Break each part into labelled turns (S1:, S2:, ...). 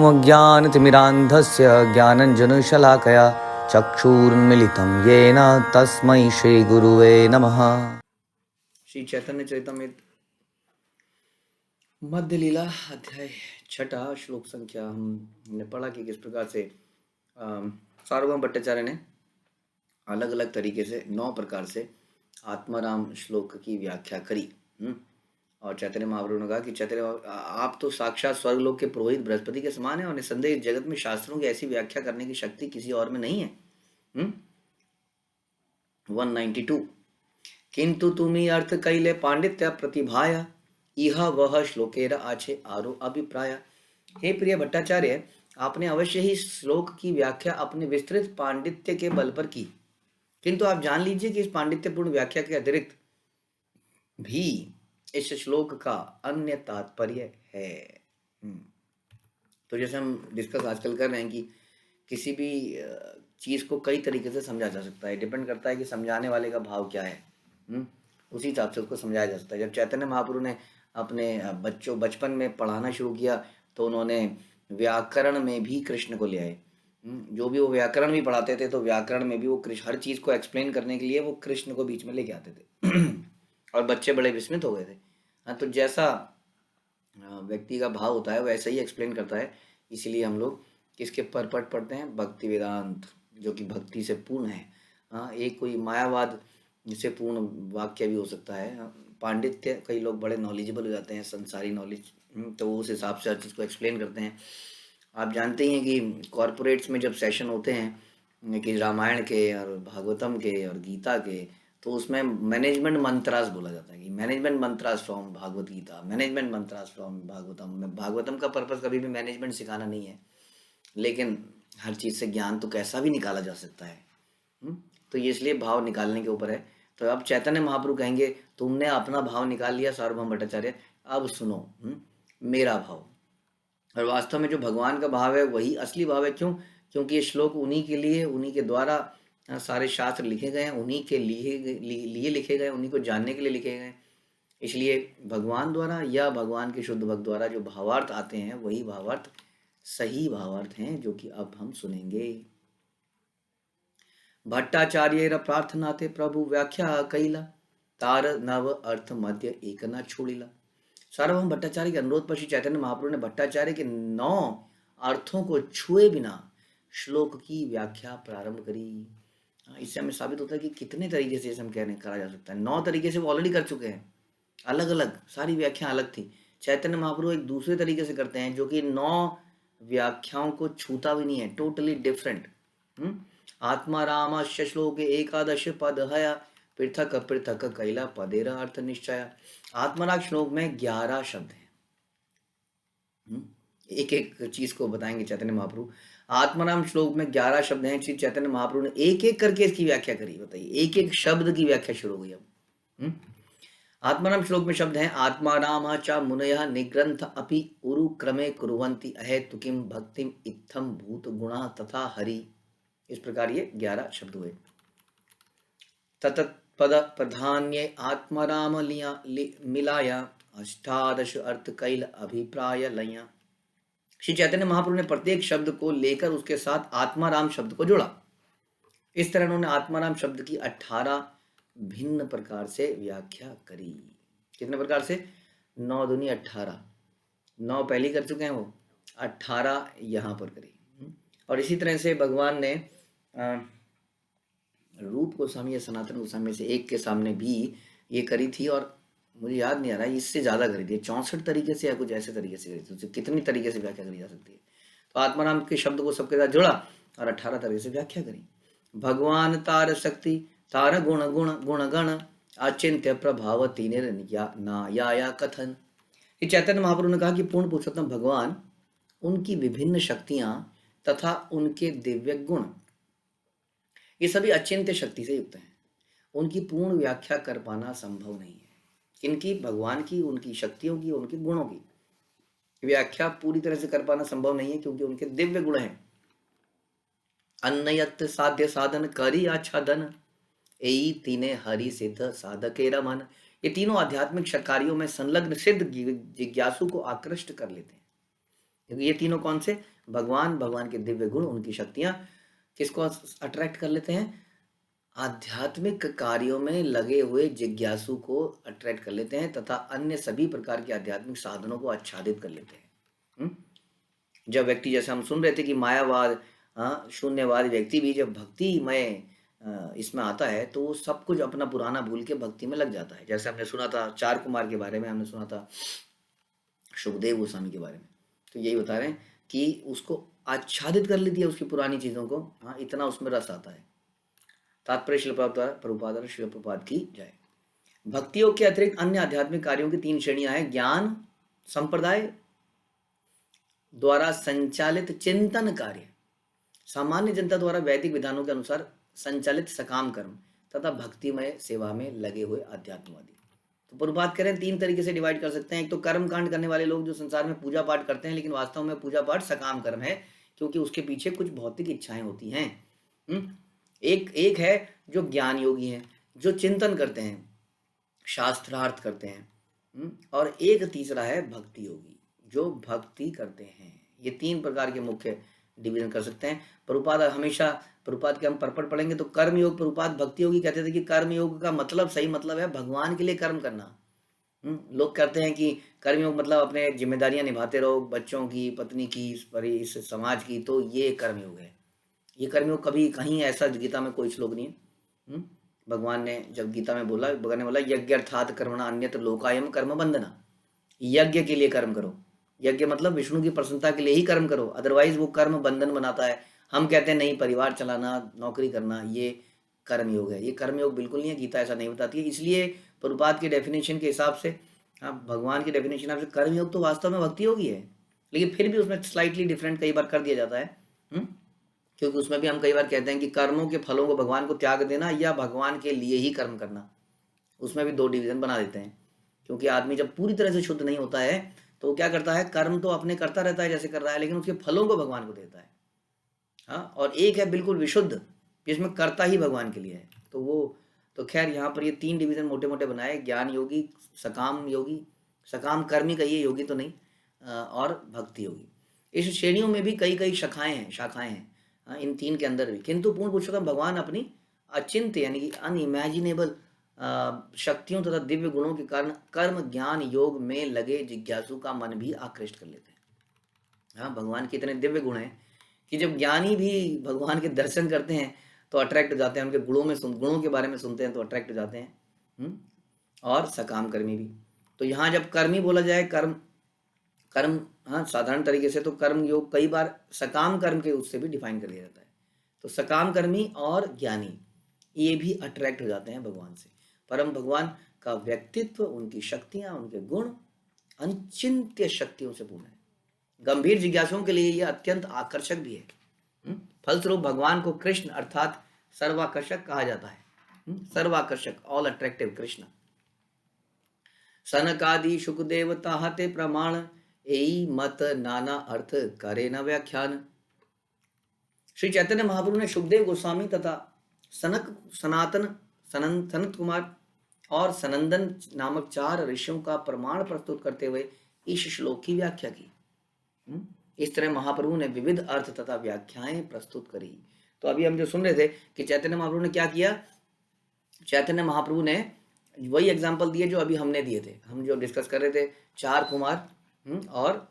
S1: अज्ञानतिमिरान्धस्य ज्ञानञ्जनशलाकया चक्षुरुन्मिलितं येन तस्मै श्रीगुरुवे नमः। श्री चैतन्य चरितमृत मध्य लीला अध्याय 6 श्लोक संख्या हमने पढ़ा कि किस प्रकार से सार्वभौम भट्टाचार्य ने अलग अलग तरीके से 9 प्रकार से आत्माराम श्लोक की व्याख्या करी। और चैतन्य महाप्रभु ने कहा कि चैतन्य आप तो साक्षात स्वर्गलोक के पुरोहित बृहस्पति के समान है और निसंदेह जगत में शास्त्रों की ऐसी व्याख्या करने की शक्ति किसी और में नहीं है। 192 किंतु तुम्ही अर्थ कैले पांडित्य प्रतिभाया इह वह श्लोकेर आछे आरो अभिप्राय। हे प्रिय भट्टाचार्य, आपने अवश्य ही श्लोक की व्याख्या अपने विस्तृत पांडित्य के बल पर की, किंतु आप जान लीजिए कि इस पांडित्यपूर्ण व्याख्या के अतिरिक्त भी इस श्लोक का अन्य तात्पर्य है। तो जैसे हम डिस्कस आजकल कर रहे हैं कि किसी भी चीज को कई तरीके से समझा जा सकता है, डिपेंड करता है कि समझाने वाले का भाव क्या है। उसी हिसाब से उसको समझाया जा सकता है। जब चैतन्य महाप्रभु ने अपने बचपन में पढ़ाना शुरू किया तो उन्होंने व्याकरण में भी कृष्ण को ले आए। जो भी वो व्याकरण भी पढ़ाते थे तो व्याकरण में भी वो कृष्ण, हर चीज को एक्सप्लेन करने के लिए वो कृष्ण को बीच में लेके आते थे और बच्चे बड़े विस्मित हो गए थे। हाँ, तो जैसा व्यक्ति का भाव होता है वैसा ही एक्सप्लेन करता है। इसीलिए हम लोग किसके परपट पढ़ते हैं? भक्ति वेदांत, जो कि भक्ति से पूर्ण है। हाँ, एक कोई मायावाद से पूर्ण वाक्य भी हो सकता है। पांडित्य, कई लोग बड़े नॉलेजेबल हो जाते हैं, संसारी नॉलेज, तो वो उस हिसाब से हर चीज़ को एक्सप्लेन करते हैं। आप जानते ही हैं कि कॉरपोरेट्स में जब सेशन होते हैं कि रामायण के और भागवतम के और गीता के, तो उसमें मैनेजमेंट मंत्रास बोला जाता है कि management mantras from Bhagavad Gita, management mantras from Bhagavatam. Bhagavatam का पर्पस कभी भी मैनेजमेंट सिखाना नहीं है, लेकिन हर चीज़ से ज्ञान तो कैसा भी निकाला जा सकता है। तो ये इसलिए भाव निकालने के ऊपर है। तो अब चैतन्य महाप्रभु कहेंगे तुमने अपना भाव निकाल लिया सार्वभौम भट्टाचार्य, अब सुनो मेरा भाव। और वास्तव में जो भगवान का भाव है वही असली भाव है। क्यों? क्योंकि ये श्लोक उन्हीं के लिए, उन्हीं के द्वारा सारे शास्त्र लिखे गए हैं, उन्हीं के लिए लिखे गए, उन्हीं को जानने के लिए लिखे गए। इसलिए भगवान द्वारा या भगवान के शुद्ध भक्त द्वारा जो भावार्थ आते हैं वही भावार्थ सही भावार्थ हैं, जो कि अब हम सुनेंगे। भट्टाचार्य प्रार्थना थे प्रभु व्याख्या कैला, तार नव अर्थ मध्य एक न छोड़िला। सार्वभौम भट्टाचार्य के अनुरोध पर श्री चैतन्य महाप्रभु ने भट्टाचार्य के 9 अर्थों को छुए बिना श्लोक की व्याख्या प्रारंभ करी। इससे हमें साबित होता है कि कितने तरीके से हम करा जा सकता है। 9 तरीके से वो ऑलरेडी कर चुके हैं, अलग अलग सारी व्याख्या अलग थी। चैतन्य महाप्रभु एक दूसरे तरीके से करते हैं जो कि 9 व्याख्याओं को छूता भी नहीं है, टोटली डिफरेंट। आत्मा राम श्लोक 11 पद हया, पृथक पृथक कैला पदेरा अर्थ निश्चय। आत्मराग श्लोक में 11 शब्द हैं। एक एक चीज को बताएंगे चैतन्य महाप्रभु। आत्माराम श्लोक में 11 शब्द हैं। श्री चैतन्य महाप्रभु ने एक एक करके इसकी व्याख्या करी। बताइए, एक एक शब्द की व्याख्या शुरू हुई अब। आत्माराम श्लोक में शब्द हैं आत्माराम च मुनयः निग्रंथ अपि उरु क्रमे कुर्वन्ति अहेतु किम भक्तिम इत्थम भूत गुणा तथा हरि। इस प्रकार ये 11 शब्द हुए। तत्पद प्रधान्ये आत्माराम मिलाया, 18 अर्थ कैल अभिप्राय लया। श्री चैतन्य महाप्रभु ने प्रत्येक शब्द को लेकर उसके साथ आत्माराम शब्द को जोड़ा। इस तरह उन्होंने आत्माराम शब्द की 18 भिन्न प्रकार से व्याख्या करी। कितने प्रकार से? 9 दूनी 18। 9 पहले कर चुके हैं वो, 18 यहाँ पर करी। और इसी तरह से भगवान ने रूप गोस्वामी या सनातन गोस्वामी में से एक के सामने भी ये करी थी, और मुझे याद नहीं आ रहा, इससे ज़्यादा करी थी, 64 तरीके से या कुछ ऐसे तरीके से करी थी। उससे कितनी तरीके से व्याख्या करी जा सकती है। तो आत्माराम के शब्द को सबके साथ जोड़ा और 18 तरीके से व्याख्या करी। भगवान तार शक्ति तार गुण गुण गुण गण, अचिंत्य प्रभाव तीने नाया कथन। चैतन्य महाप्रभु ने कहा कि पूर्ण पुरुषोत्तम भगवान, उनकी विभिन्न शक्तियां तथा उनके दिव्य गुण, ये सभी अचिंत्य शक्ति से युक्त हैं। उनकी पूर्ण व्याख्या कर पाना संभव नहीं है। किनकी? भगवान की, उनकी शक्तियों की, उनके गुणों की व्याख्या पूरी तरह से कर पाना संभव नहीं है, क्योंकि उनके दिव्य गुण हैं। अन्नयत साध्य साधन करी आच्छादन, एई तीने हरि सिद्ध साधकेरा मन। ये तीनों आध्यात्मिक कार्यों में संलग्न सिद्ध जिज्ञासु को आकृष्ट कर लेते हैं। क्योंकि ये तीनों कौन से? भगवान, भगवान के दिव्य गुण, उनकी शक्तियाँ किसको अट्रैक्ट कर लेते हैं? आध्यात्मिक कार्यों में लगे हुए जिज्ञासु को अट्रैक्ट कर लेते हैं तथा अन्य सभी प्रकार के आध्यात्मिक साधनों को आच्छादित कर लेते हैं। जब व्यक्ति, जैसे हम सुन रहे थे कि मायावाद, शून्यवाद व्यक्ति भी जब भक्तिमय इसमें आता है तो वो सब कुछ अपना पुराना भूल के भक्ति में लग जाता है। जैसे हमने सुना था चार कुमार के बारे में, हमने सुना था सुखदेव गोस्वामी के बारे में, तो यही बता रहे हैं कि उसको आच्छादित कर लेती है उसकी पुरानी चीज़ों को, इतना उसमें रस आता है। तात्पर्य शिल प्रभुपाद शिल प्रभुपाद की जय। भक्ति योग के अतिरिक्त अन्य आध्यात्मिक कार्यों की 3 श्रेणियां हैं। ज्ञान संप्रदाय द्वारा संचालित चिंतन कार्य, सामान्य जनता द्वारा वैदिक विधानों के अनुसार संचालित सकाम कर्म, तथा भक्तिमय सेवा में लगे हुए आध्यात्मवादी। तो प्रभुपाद कह रहे हैं 3 तरीके से डिवाइड कर सकते हैं। एक तो कर्म कांड करने वाले लोग जो संसार में पूजा पाठ करते हैं, लेकिन वास्तव में पूजा पाठ सकाम कर्म है, क्योंकि उसके पीछे कुछ भौतिक इच्छाएं होती हैं। एक है जो ज्ञान योगी हैं, जो चिंतन करते हैं, शास्त्रार्थ करते हैं, और एक तीसरा है भक्ति योगी, जो भक्ति करते हैं। ये 3 प्रकार के मुख्य डिवीजन कर सकते हैं। प्रभुपाद हमेशा, प्रभुपाद के हम परपट पढ़ेंगे तो कर्म योग, प्रभुपाद भक्ति योगी कहते थे कि कर्म योग का मतलब, सही मतलब है भगवान के लिए कर्म करना। लोग कहते हैं कि कर्म योग मतलब अपने जिम्मेदारियां निभाते रहो, बच्चों की, पत्नी की, इस समाज की, तो ये कर्म योग है। ये कर्म योग कभी कहीं ऐसा गीता में कोई श्लोक नहीं है। भगवान ने जब गीता में बोला, भगवान ने बोला यज्ञार्थात् कर्मणा अन्यत्र लोकायम कर्म बंधना, यज्ञ के लिए कर्म करो। यज्ञ मतलब विष्णु की प्रसन्नता के लिए ही कर्म करो, अदरवाइज वो कर्म बंधन बनाता है। हम कहते हैं नहीं, परिवार चलाना, नौकरी करना, ये कर्म योग है। ये कर्म योग बिल्कुल नहीं है, गीता ऐसा नहीं बताती है। इसलिए प्रभुपाद की डेफिनेशन के हिसाब से, भगवान की डेफिनेशन हिसाब से कर्म योग तो वास्तव में भक्ति योग ही है, लेकिन फिर भी उसमें स्लाइटली डिफरेंट कई बार कर दिया जाता है। क्योंकि उसमें भी हम कई बार कहते हैं कि कर्मों के फलों को भगवान को त्याग देना या भगवान के लिए ही कर्म करना, उसमें भी 2 डिवीजन बना देते हैं। क्योंकि आदमी जब पूरी तरह से शुद्ध नहीं होता है तो वो क्या करता है, कर्म तो अपने करता रहता है जैसे कर रहा है, लेकिन उसके फलों को भगवान को देता है। और एक है बिल्कुल विशुद्ध, जिसमें करता ही भगवान के लिए है। तो वो, तो खैर यहाँ पर ये 3 डिवीजन मोटे मोटे बनाए, ज्ञान योगी, सकाम योगी, सकाम कर्मी कहिए, योगी तो नहीं, और भक्ति योगी। इस श्रेणियों में भी कई शाखाएं हैं इन 3 के अंदर भी, किंतु पूर्ण पुरुषोत्तम भगवान अपनी अचिंत्य यानी कि अनइमेजिनेबल शक्तियों तथा दिव्य गुणों के कारण कर्म ज्ञान योग में लगे जिज्ञासु का मन भी आकृष्ट कर लेते हैं। भगवान के इतने दिव्य गुण हैं कि जब ज्ञानी भी भगवान के दर्शन करते हैं तो अट्रैक्ट हो जाते हैं, उनके गुणों के बारे में सुनते हैं तो अट्रैक्ट हो जाते हैं। और सकाम कर्मी भी। तो यहाँ जब कर्मी बोला जाए, कर्म साधारण तरीके से तो कर्म योग कई बार सकाम कर्म के उससे भी डिफाइन कर दिया जाता है। तो सकाम कर्मी और ज्ञानी ये भी अट्रैक्ट हो जाते हैं भगवान से। परम भगवान का व्यक्तित्व, उनकी शक्तियां, उनके गुण अचिंत्य शक्तियों से पूर्ण है। गंभीर जिज्ञासुओं के लिए यह अत्यंत आकर्षक भी है। फलस्वरूप भगवान को कृष्ण अर्थात सर्वाकर्षक कहा जाता है। सर्वाकर्षक, ऑल अट्रैक्टिव कृष्ण। सनकादि शुकदेव ताहते प्रमाण, एई मत नाना अर्थ करे न व्याख्यान। श्री चैतन्य महाप्रभु ने शुकदेव गोस्वामी तथा सनत कुमार और सनंदन नामक 4 ऋषियों का प्रमाण प्रस्तुत करते हुए इस श्लोक की व्याख्या की। इस तरह महाप्रभु ने विविध अर्थ तथा व्याख्याएं प्रस्तुत करी। तो अभी हम जो सुन रहे थे कि चैतन्य महाप्रभु ने क्या किया, चैतन्य महाप्रभु ने वही एग्जाम्पल दिए जो अभी हमने दिए थे। हम जो डिस्कस कर रहे थे 4 कुमार और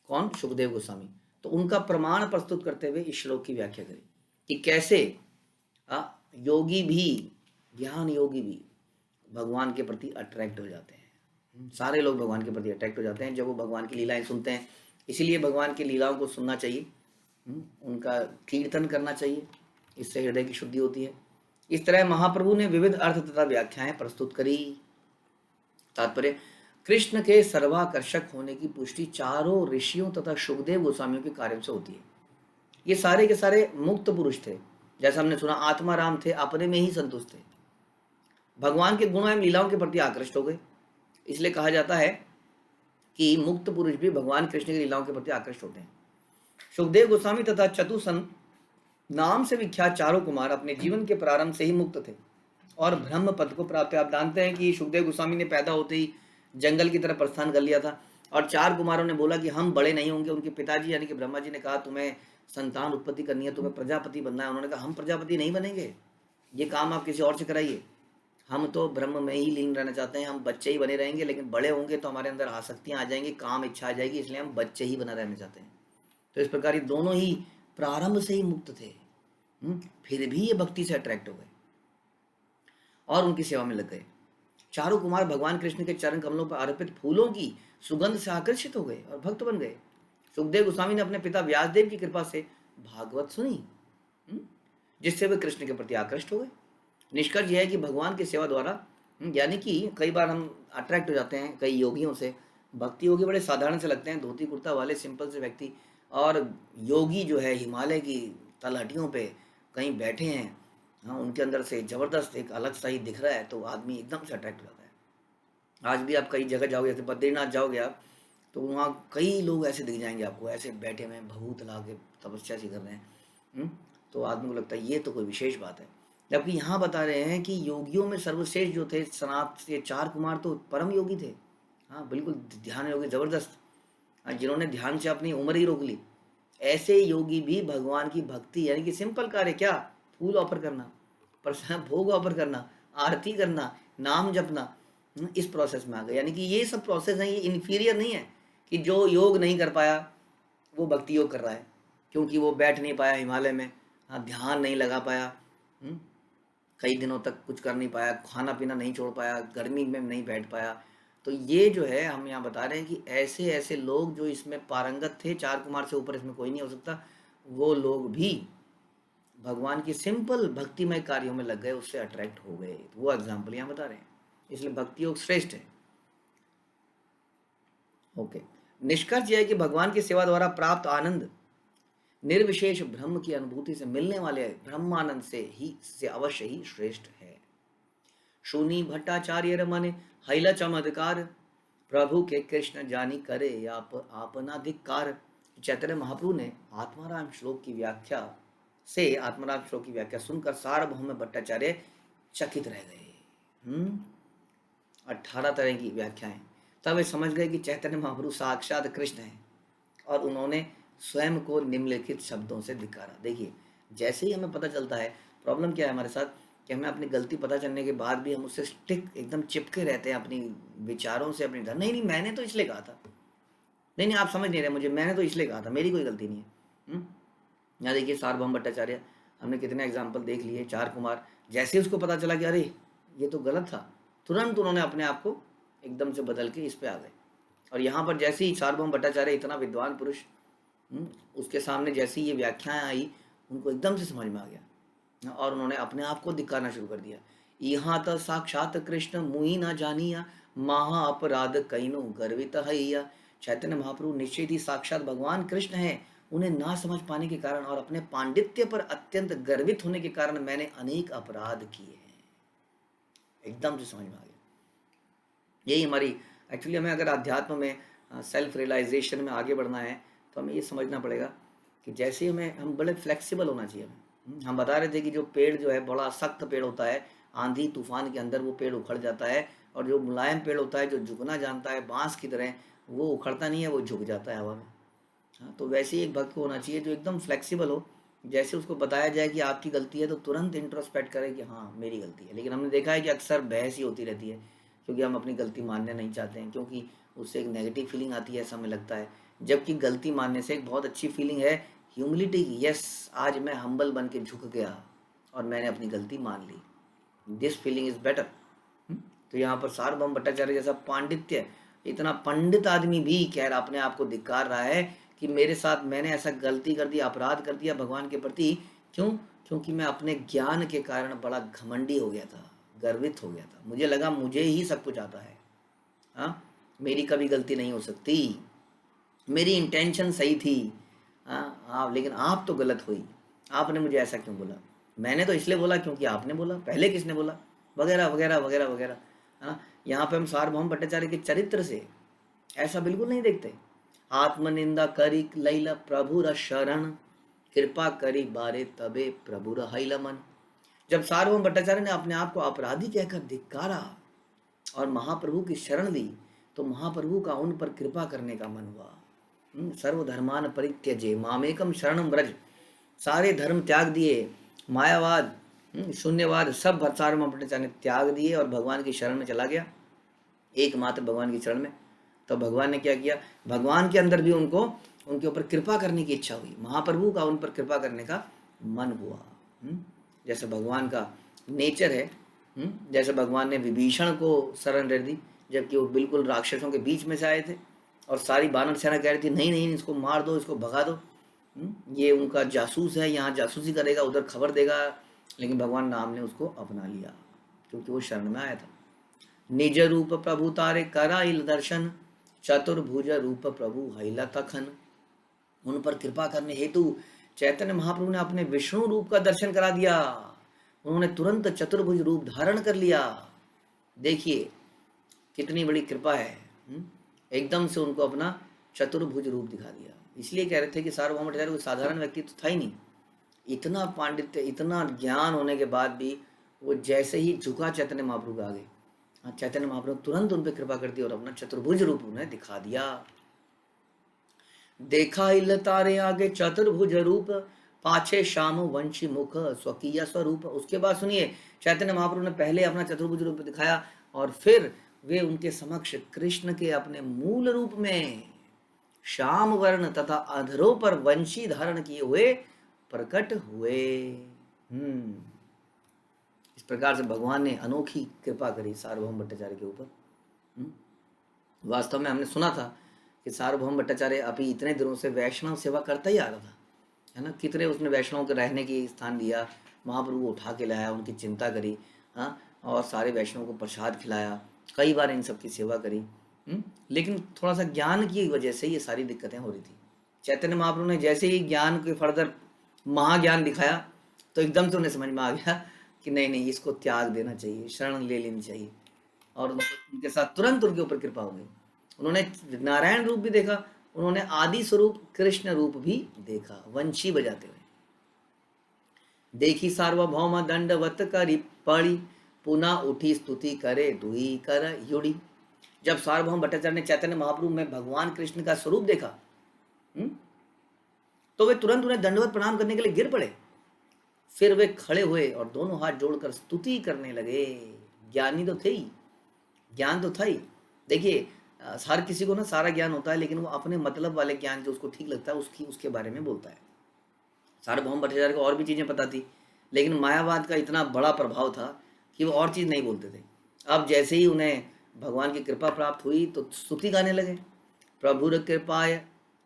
S1: कौन, सुखदेव गोस्वामी, तो उनका प्रमाण प्रस्तुत करते हुए इस श्लोक की व्याख्या करी कि कैसे योगी भी, ज्ञान योगी भी भगवान के प्रति अट्रैक्ट हो जाते हैं। सारे लोग भगवान के प्रति अट्रैक्ट हो जाते हैं जब वो भगवान की लीलाएं सुनते हैं। इसीलिए भगवान की लीलाओं को सुनना चाहिए, उनका कीर्तन करना चाहिए, इससे हृदय की शुद्धि होती है। इस तरह महाप्रभु ने विविध अर्थ तथा व्याख्याएं प्रस्तुत करी। तात्पर्य, कृष्ण के सर्वाकर्षक होने की पुष्टि 4 ऋषियों तथा सुखदेव गोस्वामियों के कार्यों से होती है। ये सारे के सारे मुक्त पुरुष थे। जैसा हमने सुना, आत्माराम थे, अपने में ही संतुष्ट थे, भगवान के गुणों एवं लीलाओं के प्रति आकृष्ट हो गए। इसलिए कहा जाता है कि मुक्त पुरुष भी भगवान कृष्ण की लीलाओं के प्रति आकृष्ट होते हैं। सुखदेव गोस्वामी तथा चतुसन नाम से विख्यात 4 कुमार अपने जीवन के प्रारंभ से ही मुक्त थे और ब्रह्म पद को प्राप्त। आप जानते हैं कि सुखदेव गोस्वामी ने पैदा होते ही जंगल की तरफ प्रस्थान कर लिया था और 4 कुमारों ने बोला कि हम बड़े नहीं होंगे। उनके पिताजी यानी कि ब्रह्मा जी ने कहा तुम्हें संतान उत्पत्ति करनी है, तुम्हें प्रजापति बनना है। उन्होंने कहा हम प्रजापति नहीं बनेंगे, ये काम आप किसी और से कराइए, हम तो ब्रह्म में ही लीन रहना चाहते हैं, हम बच्चे ही बने रहेंगे, लेकिन बड़े होंगे तो हमारे अंदर आसक्तियाँ आ जाएंगी, काम इच्छा आ जाएगी, इसलिए हम बच्चे ही बना रहना चाहते हैं। तो इस प्रकार ये दोनों ही प्रारंभ से ही मुक्त थे, फिर भी ये भक्ति से अट्रैक्ट हो गए और उनकी सेवा में लग गए। चारों कुमार भगवान कृष्ण के चरण कमलों पर अर्पित फूलों की सुगंध से आकर्षित हो गए और भक्त बन गए। सुखदेव गोस्वामी ने अपने पिता व्यासदेव की कृपा से भागवत सुनी, जिससे वे कृष्ण के प्रति आकृष्ट हो गए। निष्कर्ष यह है कि भगवान की सेवा द्वारा यानी कि कई बार हम अट्रैक्ट हो जाते हैं कई योगियों से। भक्ति योगी बड़े साधारण से लगते हैं, धोती कुर्ता वाले सिंपल से व्यक्ति, और योगी जो है हिमालय की तलहटियों पे कहीं बैठे हैं, हाँ, उनके अंदर से जबरदस्त एक अलग सा ही दिख रहा है, तो आदमी एकदम से अट्रैक्ट हो जाता है। आज भी आप कई जगह जाओगे, जैसे बद्रीनाथ जाओगे आप, तो वहाँ कई लोग ऐसे दिख जाएंगे आपको, ऐसे बैठे हुए हैं भभूत ला के तपस्या सी कर रहे हैं, तो आदमी को लगता है ये तो कोई विशेष बात है। जबकि यहाँ बता रहे हैं कि योगियों में सर्वश्रेष्ठ जो थे सनात ये 4 कुमार तो परम योगी थे, हाँ बिल्कुल ध्यान योगी जबरदस्त, जिन्होंने ध्यान से अपनी उम्र ही रोक ली। ऐसे योगी भी भगवान की भक्ति यानी कि सिंपल कार्य, क्या फूल ऑफर करना, भोग ऑफर करना, आरती करना, नाम जपना, इस प्रोसेस में आ गए। यानी कि ये सब प्रोसेस है, ये इन्फीरियर नहीं है कि जो योग नहीं कर पाया वो भक्ति योग कर रहा है, क्योंकि वो बैठ नहीं पाया हिमालय में, हाँ, ध्यान नहीं लगा पाया, कई दिनों तक कुछ कर नहीं पाया, खाना पीना नहीं छोड़ पाया, गर्मी में नहीं बैठ पाया। तो ये जो है हम यहाँ बता रहे हैं कि ऐसे ऐसे लोग जो इसमें पारंगत थे, 4 कुमार से ऊपर इसमें कोई नहीं हो सकता, वो लोग भी भगवान की सिंपल भक्तिमय कार्यों में लग गए, उससे अट्रैक्ट हो गए। तो वो एग्जाम्पल यहाँ बता रहे हैं, इसलिए भक्ति योग श्रेष्ठ है। ओके, निष्कर्ष यह है कि भगवान की सेवा द्वारा प्राप्त आनंद निर्विशेष ब्रह्म की अनुभूति से मिलने वाले ब्रह्मानंद से अवश्य ही श्रेष्ठ है। शूनी भट्टाचार्य रमन हैला चमत्कार, प्रभु के कृष्ण जानी करे आपना धिक्कार। चैतन्य महाप्रभु ने आत्माराम श्लोक की व्याख्या सुनकर सार्वभौम भट्टाचार्य चकित रह गए। 18 तरह की व्याख्याएं, तब वे समझ गए कि चैतन्य महाप्रभु साक्षात कृष्ण हैं और उन्होंने स्वयं को निम्नलिखित शब्दों से धिक्कारा। देखिए, जैसे ही हमें पता चलता है, प्रॉब्लम क्या है हमारे साथ कि हमें अपनी गलती पता चलने के बाद भी हम उससे स्टिक एकदम चिपके रहते हैं अपनी विचारों से, अपनी नहीं मैंने तो इसलिए कहा था, नहीं आप समझ नहीं रहे मुझे, मैंने तो इसलिए कहा था, मेरी कोई गलती नहीं है। यहाँ देखिए सार्वभौम भट्टाचार्य, हमने कितने एग्जाम्पल देख लिए। 4 कुमार, जैसे उसको पता चला कि अरे ये तो गलत था, तुरंत उन्होंने अपने आप को एकदम से बदल के इस पे आ गए। और यहाँ पर जैसे ही सार्वभौम भट्टाचार्य, इतना विद्वान पुरुष, उसके सामने जैसी ये व्याख्याएं आई, उनको एकदम से समझ में आ गया और उन्होंने अपने आप को धिक्कारना शुरू कर दिया। यहाँ तो साक्षात कृष्ण मुई ना जानिया, महा अपराध कईनो गर्वित हैया। चैतन्य महाप्रभु निश्चित ही साक्षात भगवान कृष्ण है, उन्हें ना समझ पाने के कारण और अपने पांडित्य पर अत्यंत गर्वित होने के कारण मैंने अनेक अपराध किए हैं। एकदम से समझ में आ गया। यही हमारी एक्चुअली, हमें अगर अध्यात्म में सेल्फ रियलाइजेशन में आगे बढ़ना है तो हमें ये समझना पड़ेगा कि जैसे हम बड़े फ्लेक्सिबल होना चाहिए। हम बता रहे थे कि जो पेड़ जो है बड़ा सख्त पेड़ होता है, आंधी तूफान के अंदर वो पेड़ उखड़ जाता है, और जो मुलायम पेड़ होता है, जो झुकना जानता है बांस की तरह, वो उखड़ता नहीं है, वो झुक जाता है हवा में। हाँ, तो वैसे ही एक भक्त को होना चाहिए जो एकदम फ्लेक्सिबल हो। जैसे उसको बताया जाए कि आपकी गलती है तो तुरंत इंट्रोस्पेक्ट करे कि हाँ मेरी गलती है। लेकिन हमने देखा है कि अक्सर बहस ही होती रहती है, क्योंकि हम अपनी गलती मानने नहीं चाहते हैं, क्योंकि उससे एक नेगेटिव फीलिंग आती है, ऐसा हमें लगता है। जबकि गलती मानने से एक बहुत अच्छी फीलिंग है, ह्यूमिलिटी की। यस, आज मैं हम्बल बन के झुक गया और मैंने अपनी गलती मान ली, दिस फीलिंग इज बेटर। तो यहाँ पर सार्वभौम भट्टाचार्य जैसा पांडित्य, इतना पंडित आदमी भी कह रहा, अपने आप को धिक्कार रहा है कि मेरे साथ मैंने ऐसा गलती कर दिया, अपराध कर दिया भगवान के प्रति। क्यों? क्योंकि मैं अपने ज्ञान के कारण बड़ा घमंडी हो गया था, गर्वित हो गया था, मुझे लगा मुझे ही सब कुछ आता है। हाँ, मेरी कभी गलती नहीं हो सकती, मेरी इंटेंशन सही थी। हाँ, लेकिन आप तो गलत हुई, आपने मुझे ऐसा क्यों बोला, मैंने तो इसलिए बोला क्योंकि आपने बोला, पहले किसने बोला, वगैरह वगैरह वगैरह वगैरह। हाँ, यहाँ पे हम सार्वभौम भट्टाचार्य के चरित्र से ऐसा बिल्कुल नहीं देखते। आत्मनिंदा करी लैला प्रभु र शरण, कृपा करी बारे तबे प्रभु र मन। जब सार्वभौम भट्टाचार्य ने अपने आप को अपराधी कहकर धिक्कारा और महाप्रभु की शरण ली, तो महाप्रभु का उन पर कृपा करने का मन हुआ। सर्वधर्मान परित्यजे मामेकम शरणम व्रज, सारे धर्म त्याग दिए, मायावाद, शून्यवाद, सब सार्वभौम भट्टाचार्य ने त्याग दिए और भगवान की शरण में चला गया, एकमात्र भगवान की शरण में। तो भगवान ने क्या किया, भगवान के अंदर भी उनको उनके ऊपर कृपा करने की इच्छा हुई, महाप्रभु का उन पर कृपा करने का मन हुआ। जैसे भगवान का नेचर है, जैसे भगवान ने विभीषण को शरण दे दी जबकि वो बिल्कुल राक्षसों के बीच में से आए थे और सारी वानर सेना कह रही थी नहीं नहीं इसको मार दो, इसको भगा दो, ये उनका जासूस है, यहाँ जासूसी करेगा, उधर खबर देगा। लेकिन भगवान राम ने उसको अपना लिया क्योंकि वो शरण में आया था। निज रूप प्रभु तारे कराइल दर्शन, चतुर्भुज रूप प्रभु हैला तखन। उन पर कृपा करने हेतु चैतन्य महाप्रभु ने अपने विष्णु रूप का दर्शन करा दिया, उन्होंने तुरंत चतुर्भुज रूप धारण कर लिया। देखिए कितनी बड़ी कृपा है, एकदम से उनको अपना चतुर्भुज रूप दिखा दिया। इसलिए कह रहे थे कि सार्वभौम भट्टाचार्य कोई साधारण व्यक्ति तो था ही नहीं, इतना पांडित्य, इतना ज्ञान होने के बाद भी वो जैसे ही झुका चैतन्य महाप्रभु के आगे, चैतन्य महाप्रभु तुरंत उन पर कृपा कर दी और अपना चतुर्भुज रूप उन्हें दिखा दिया। देखा इल तारे आगे चतुर्भुज रूप, पाछे श्याम वंशी मुख स्वकीय स्वरूप। उसके बाद सुनिए, चैतन्य महाप्रभु ने पहले अपना चतुर्भुज रूप दिखाया और फिर वे उनके समक्ष कृष्ण के अपने मूल रूप में श्याम वर्ण तथा अधरों पर वंशी धारण किए हुए प्रकट हुए। इस प्रकार से भगवान ने अनोखी कृपा करी सार्वभौम भट्टाचार्य के ऊपर। वास्तव में हमने सुना था कि सार्वभौम भट्टाचार्य अभी इतने दिनों से वैष्णव सेवा करता ही आ रहा था, है ना। कितने उसने वैष्णव के रहने की स्थान दिया, महाप्रभु को उठा के लाया, उनकी चिंता करी, हाँ, और सारे वैष्णव को प्रसाद खिलाया, कई बार इन सब की सेवा करी। लेकिन थोड़ा सा ज्ञान की वजह से ये सारी दिक्कतें हो रही थी। चैतन्य महाप्रभु ने जैसे ही ज्ञान के फर्दर महाज्ञान दिखाया तो एकदम से उन्हें समझ में आ गया कि नहीं नहीं इसको त्याग देना चाहिए, शरण ले लेनी चाहिए, और उनके साथ तुरंत उनके ऊपर कृपा हो गई। उन्होंने नारायण रूप भी देखा, उन्होंने आदि स्वरूप कृष्ण रूप भी देखा वंशी बजाते हुए। देखी सार्वभौम दंडवत करी पड़ी, पुनः उठी स्तुति करे दुई कर युड़ी। जब सार्वभौम भट्टाचार्य ने चैतन्य महाप्रभु में भगवान कृष्ण का स्वरूप देखा, तो वे तुरंत उन्हें दंडवत प्रणाम करने के लिए गिर पड़े। फिर वे खड़े हुए और दोनों हाथ जोड़कर स्तुति करने लगे। ज्ञानी तो थे ही, ज्ञान तो था ही। देखिए हर किसी को ना सारा ज्ञान होता है, लेकिन वो अपने मतलब वाले ज्ञान जो उसको ठीक लगता है उसके बारे में बोलता है। सार्वभौम भट्टाचार्य को और भी चीज़ें पता थी, लेकिन मायावाद का इतना बड़ा प्रभाव था कि वो और चीज़ नहीं बोलते थे। अब जैसे ही उन्हें भगवान की कृपा प्राप्त हुई तो स्तुति गाने लगे। प्रभुर कृपाय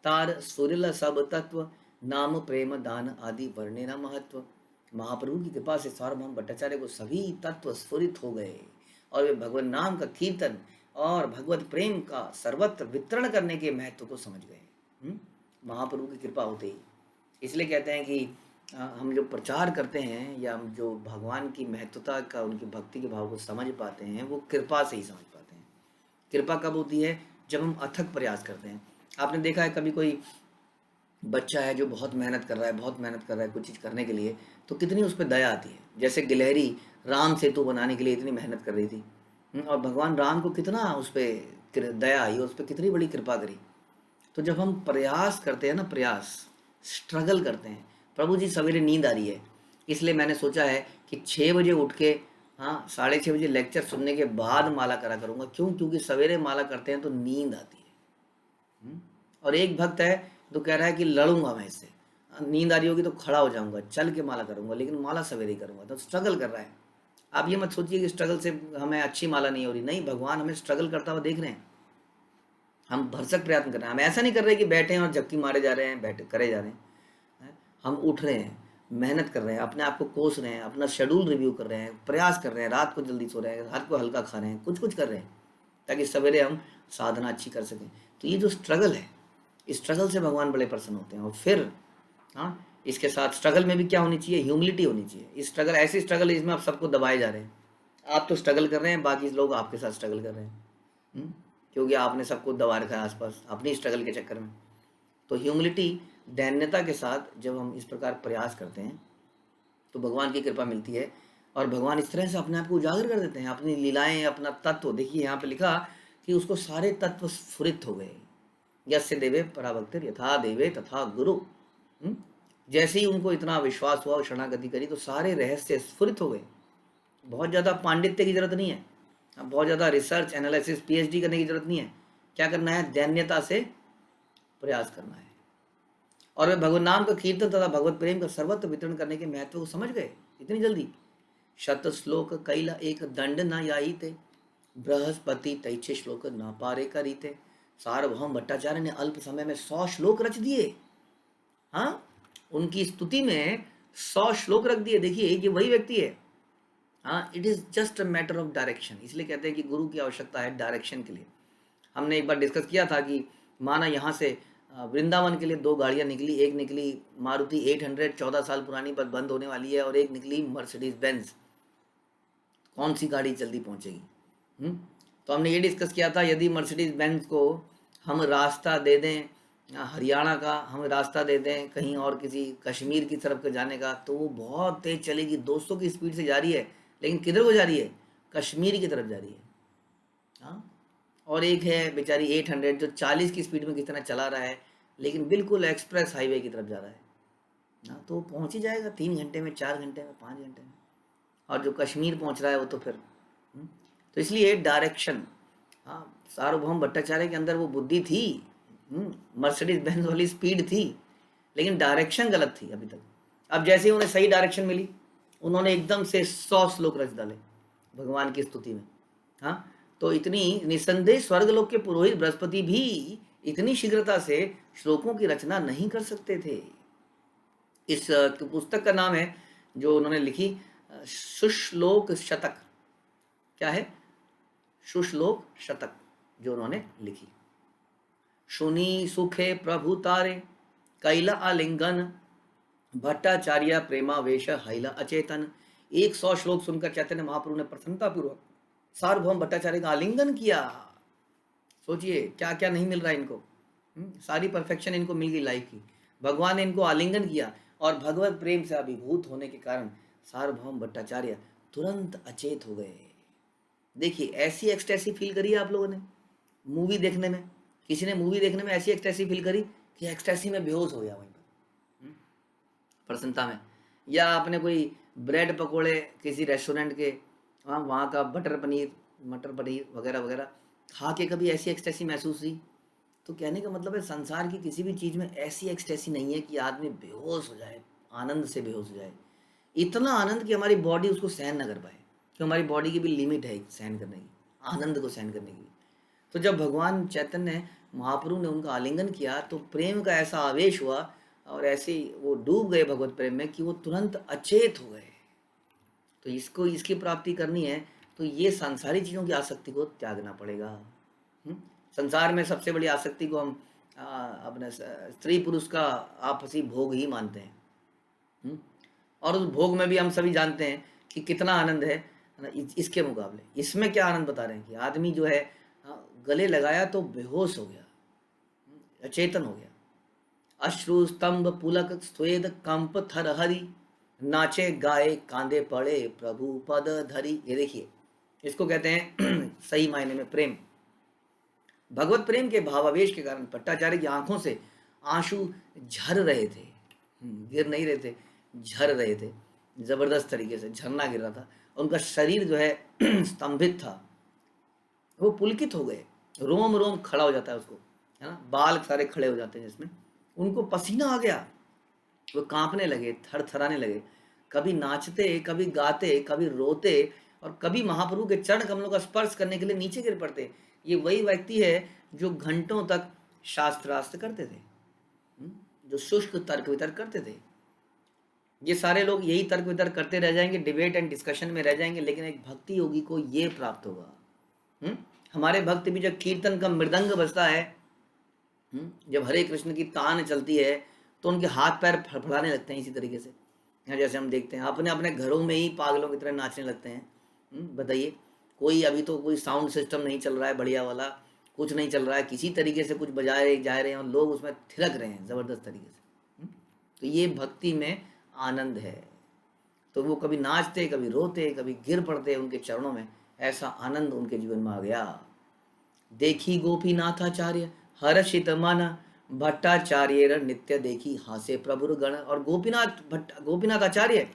S1: तार सुरिल सब तत्व, नाम प्रेम दान आदि वर्णे न महत्व। महाप्रभु की कृपा से सार्वभौम भट्टाचार्य को सभी तत्व स्फुरित हो गए और वे भगवान नाम का कीर्तन और भगवत प्रेम का सर्वत्र वितरण करने के महत्व को समझ गए, महाप्रभु की कृपा होते ही। इसलिए कहते हैं कि हम जो प्रचार करते हैं या हम जो भगवान की महत्वता का, उनकी भक्ति के भाव को समझ पाते हैं, वो कृपा से ही समझ पाते हैं। कृपा कब होती है? जब हम अथक प्रयास करते हैं। आपने देखा है कभी कोई बच्चा है जो बहुत मेहनत कर रहा है कुछ चीज़ करने के लिए, तो कितनी उस पर दया आती है। जैसे गिलहरी राम सेतु बनाने के लिए इतनी मेहनत कर रही थी, और भगवान राम को कितना उस पर दया आई, उस पर कितनी बड़ी कृपा करी। तो जब हम प्रयास करते हैं ना, प्रयास स्ट्रगल करते हैं, प्रभु जी सवेरे नींद आ रही है इसलिए मैंने सोचा है कि 6 बजे उठ के 6:30 बजे लेक्चर सुनने के बाद माला करा करूँगा। क्यों? क्योंकि सवेरे माला करते हैं तो नींद आती है। और एक भक्त है तो कह रहा है कि लड़ूंगा मैं इससे, नींद आ रही होगी तो खड़ा हो जाऊंगा, चल के माला करूंगा, लेकिन माला सवेरे ही करूंगा। तो स्ट्रगल कर रहा है। आप ये मत सोचिए कि स्ट्रगल से हमें अच्छी माला नहीं हो रही, नहीं, भगवान हमें स्ट्रगल करता हुआ देख रहे हैं। हम भरसक प्रयत्न कर रहे हैं, हम ऐसा नहीं कर रहे कि बैठे हैं और झपकी मारे जा रहे हैं, बैठे करे जा रहे हैं। हम उठ रहे हैं, मेहनत कर रहे हैं, अपने आप को कोस रहे हैं, अपना शेड्यूल रिव्यू कर रहे हैं, प्रयास कर रहे हैं, रात को जल्दी सो रहे हैं, रात को हल्का खा रहे हैं, कुछ कर रहे हैं ताकि सवेरे हम साधना अच्छी कर सकें। तो ये जो स्ट्रगल है, इस स्ट्रगल से भगवान बड़े प्रसन्न होते हैं। और फिर इसके साथ स्ट्रगल में भी क्या होनी चाहिए? ह्यूमिलिटी होनी चाहिए। इस स्ट्रगल ऐसी स्ट्रगल है जिसमें आप सबको दबाए जा रहे हैं। आप तो स्ट्रगल कर रहे हैं, बाकी लोग आपके साथ स्ट्रगल कर रहे हैं, क्योंकि आपने सबको दबा रखा है आसपास अपनी स्ट्रगल के चक्कर में। तो ह्यूमिलिटी, दैन्यता के साथ जब हम इस प्रकार प्रयास करते हैं तो भगवान की कृपा मिलती है, और भगवान इस तरह से अपने आप को उजागर कर देते हैं, अपनी लीलाएं, अपना तत्व। देखिए यहाँ पे लिखा कि उसको सारे तत्व स्फुरित हो गए। यस्य देवे पराभक्तिर यथा देवे तथा गुरु। जैसे ही उनको इतना विश्वास हुआ और शरणागति करी तो सारे रहस्य स्फुरित हो गए। बहुत ज़्यादा पांडित्य की जरूरत नहीं है, बहुत ज़्यादा रिसर्च एनालिसिस पीएचडी करने की जरूरत नहीं है। क्या करना है? दैन्यता से प्रयास करना है। और वे भगवान नाम का कीर्तन तथा भगवत प्रेम का सर्वत्र वितरण करने के महत्व को समझ गए इतनी जल्दी। शत श्लोक कैला एक दंड न याई थे, बृहस्पति तैच्छे श्लोक न पारे करीते। सार्वभौम भट्टाचार्य ने अल्प समय में 100 श्लोक रच दिए। हाँ, उनकी स्तुति में 100 श्लोक रख दिए। देखिए ये वही व्यक्ति है। हाँ, it is just a matter of direction. इसलिए कहते हैं कि गुरु की आवश्यकता है डायरेक्शन के लिए। हमने एक बार डिस्कस किया था कि माना यहाँ से वृंदावन के लिए 2 गाड़ियाँ निकली। एक निकली मारुति 800 14 साल पुरानी पर बंद होने वाली है, और एक निकली मर्सिडीज बेंज। कौन सी गाड़ी जल्दी पहुँचेगी? तो हमने ये डिस्कस किया था, यदि मर्सिडीज बेंज को हम रास्ता दे दें हरियाणा का, हम रास्ता दे दें कहीं और किसी कश्मीर की तरफ के जाने का, तो वो बहुत तेज चलेगी, 200 की स्पीड से जा रही है, लेकिन किधर को जा रही है? कश्मीर की तरफ जा रही है। हाँ, और एक है बेचारी 800 जो 40 की स्पीड में किस तरह चला रहा है, लेकिन बिल्कुल एक्सप्रेस हाईवे की तरफ जा रहा है। हाँ, तो वो पहुँच ही जाएगा 3 घंटे में, 4 घंटे में, 5 घंटे में। और जो कश्मीर पहुँच रहा है वो तो फिर तो इसलिए डायरेक्शन। हाँ, सार्वभौम भट्टाचार्य के अंदर वो बुद्धि थी, मर्सिडीज बेंज वाली स्पीड थी, लेकिन डायरेक्शन गलत थी अभी तक। अब जैसे ही उन्हें सही डायरेक्शन मिली, उन्होंने एकदम से 100 श्लोक रच डाले भगवान की स्तुति में। हाँ, तो इतनी निसंदेह स्वर्गलोक के पुरोहित बृहस्पति भी इतनी शीघ्रता से श्लोकों की रचना नहीं कर सकते थे। इस पुस्तक का नाम है जो उन्होंने लिखी, सुश्लोक शतक। क्या है? सुश्लोक शतक जो उन्होंने लिखी। सुनी सुखे प्रभु तारे कैला आलिंगन, भट्टाचार्य प्रेमावेश हैला अचेतन। 100 श्लोक सुनकर चैतन्य महाप्रभु ने प्रसन्नता पूर्वक सार्वभौम भट्टाचार्य का आलिंगन किया। सोचिए क्या क्या नहीं मिल रहा है इनको। सारी परफेक्शन इनको मिल गई लाइफ की। भगवान ने इनको आलिंगन किया और भगवत प्रेम से अभिभूत होने के कारण सार्वभौम भट्टाचार्य तुरंत अचेत हो गए। देखिए ऐसी एक्सटेसी फील करी आप लोगों ने मूवी देखने में? किसी ने मूवी देखने में ऐसी एक्सटेसी फील करी कि एक्सटेसी में बेहोश हो गया वहीं पर प्रसन्नता में? या आपने कोई ब्रेड पकोड़े किसी रेस्टोरेंट के वहाँ का बटर पनीर मटर पनीर वगैरह वगैरह खा के कभी ऐसी एक्सटेसी महसूस हुई? तो कहने का मतलब है संसार की किसी भी चीज़ में ऐसी एक्सटेसी नहीं है कि आदमी बेहोश हो जाए, आनंद से बेहोश हो जाए। इतना आनंद कि हमारी बॉडी उसको सहन न कर पाए, कि हमारी बॉडी की भी लिमिट है सहन करने की, आनंद को सहन करने की। तो जब भगवान चैतन्य महाप्रभु ने उनका आलिंगन किया तो प्रेम का ऐसा आवेश हुआ और ऐसे वो डूब गए भगवत प्रेम में कि वो तुरंत अचेत हो गए। तो इसको इसकी प्राप्ति करनी है तो ये सांसारिक चीज़ों की आसक्ति को त्यागना पड़ेगा। संसार में सबसे बड़ी आसक्ति को हम अपने स्त्री पुरुष का आपसी भोग ही मानते हैं। और उस भोग में भी हम सभी जानते हैं कि कितना आनंद है ना इसके मुकाबले। इसमें क्या आनंद बता रहे हैं कि आदमी जो है गले लगाया तो बेहोश हो गया, अचेतन हो गया। अश्रु स्तंभ पुलक स्वेद कंप थर हरि, नाचे गाए कांदे पड़े प्रभु पद धरी। ये देखिए इसको कहते हैं सही मायने में प्रेम। भगवत प्रेम के भावावेश के कारण भट्टाचार्य की आंखों से आंसू झर रहे थे, गिर नहीं रहे थे, झर रहे थे। जबरदस्त तरीके से झरना गिर रहा था। उनका शरीर जो है स्तंभित था, वो पुलकित हो गए। रोम रोम खड़ा हो जाता है उसको, है ना, बाल सारे खड़े हो जाते हैं जिसमें। उनको पसीना आ गया, वो कांपने लगे, थरथराने लगे। कभी नाचते, कभी गाते, कभी रोते और कभी महाप्रभु के चरण कमलों का स्पर्श करने के लिए नीचे गिर पड़ते। ये वही व्यक्ति है जो घंटों तक शास्त्रार्थ करते थे, जो शुष्क तर्क वितर्क करते थे। ये सारे लोग यही तर्क वितर्क करते रह जाएंगे, डिबेट एंड डिस्कशन में रह जाएंगे, लेकिन एक भक्ति योगी को ये प्राप्त होगा। हमारे भक्त भी जब कीर्तन का मृदंग बजता है, जब हरे कृष्ण की तान चलती है तो उनके हाथ पैर फड़फड़ाने लगते हैं। इसी तरीके से जैसे हम देखते हैं अपने अपने घरों में ही पागलों की तरह नाचने लगते हैं। बताइए, कोई अभी तो कोई साउंड सिस्टम नहीं चल रहा है बढ़िया वाला, कुछ नहीं चल रहा है, किसी तरीके से कुछ बजाए जा रहे हैं और लोग उसमें थिरक रहे हैं ज़बरदस्त तरीके से। तो ये भक्ति में आनंद है। तो वो कभी नाचते, कभी रोते, कभी गिर पड़ते उनके चरणों में। ऐसा आनंद उनके जीवन में आ गया। देखी गोपीनाथाचार्य हर्षित मन, भट्टाचार्य नित्य देखी हासे प्रभुर गण। और गोपीनाथ आचार्य,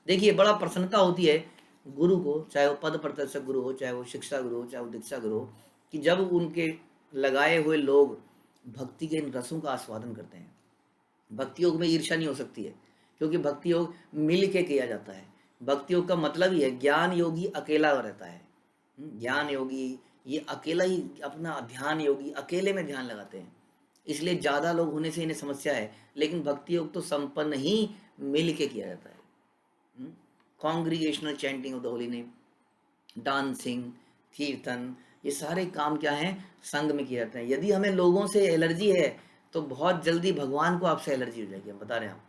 S1: देखिए बड़ा प्रसन्नता होती है गुरु को, चाहे वो पद प्रदर्शक गुरु हो, चाहे वो शिक्षा गुरु हो, चाहे वो दीक्षा गुरु हो, कि जब उनके लगाए हुए लोग भक्ति के इन रसों का आस्वादन करते हैं। भक्ति योग में ईर्ष्या नहीं हो सकती है, क्योंकि भक्ति योग मिल के किया जाता है। भक्ति योग का मतलब ही है, ज्ञान योगी अकेला रहता है। ज्ञान योगी ये अकेला ही, अपना ध्यान योगी अकेले में ध्यान लगाते हैं, इसलिए ज़्यादा लोग होने से इन्हें समस्या है। लेकिन भक्ति योग तो संपन्न ही मिल के किया जाता है। Congregational chanting of the holy name, dancing, कीर्तन, ये सारे काम क्या हैं, संग में किए जाते हैं। यदि हमें लोगों से एलर्जी है तो बहुत जल्दी भगवान को आपसे एलर्जी हो जाएगी, हम बता रहे हैं।